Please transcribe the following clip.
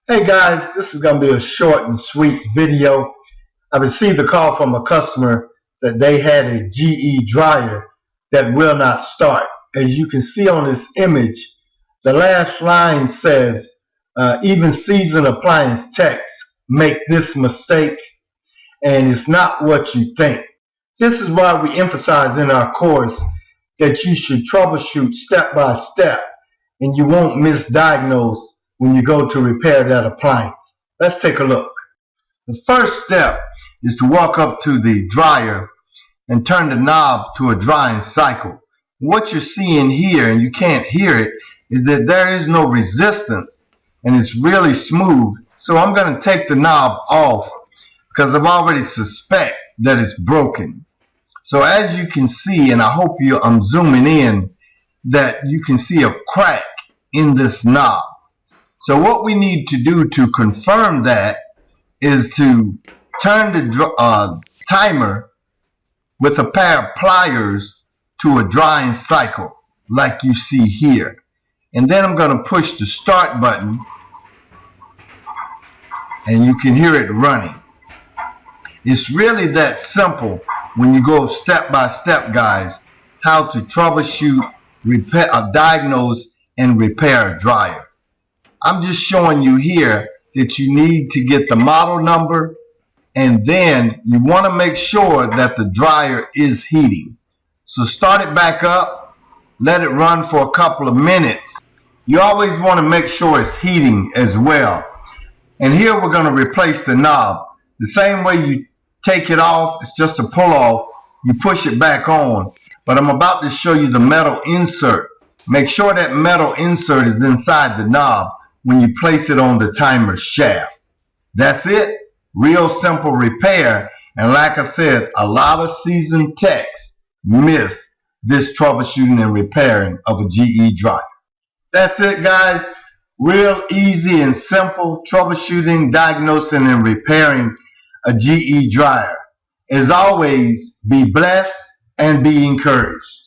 Hey guys, this is going to be a short and sweet video. I received a call from a customer that they had a GE dryer that will not start. As you can see on this image, the last line says, even seasoned appliance techs make this mistake, and it's not what you think. This is why we emphasize in our course that you should troubleshoot step by step, and you won't misdiagnose when you go to repair that appliance. Let's take a look. The first step is to walk up to the dryer and turn the knob to a drying cycle. What you're seeing here, and you can't hear it, is that there is no resistance and it's really smooth. So I'm going to take the knob off because I've already suspect that it's broken. So as you can see, and I hope I'm zooming in, that you can see a crack in this knob. So what we need to do to confirm that is to turn the timer with a pair of pliers to a drying cycle like you see here. And then I'm going to push the start button and you can hear it running. It's really that simple when you go step by step, guys, how to troubleshoot, repair, diagnose, and repair a dryer. I'm just showing you here that you need to get the model number, and then you want to make sure that the dryer is heating. So start it back up, let it run for a couple of minutes. You always want to make sure it's heating as well. And here we're going to replace the knob. The same way you take it off, it's just a pull off, you push it back on. But I'm about to show you the metal insert. Make sure that metal insert is inside the knob when you place it on the timer shaft. That's it. Real simple repair. And like I said, a lot of seasoned techs miss this troubleshooting and repairing of a GE dryer. That's it, guys. Real easy and simple troubleshooting, diagnosing, and repairing a GE dryer. As always, be blessed and be encouraged.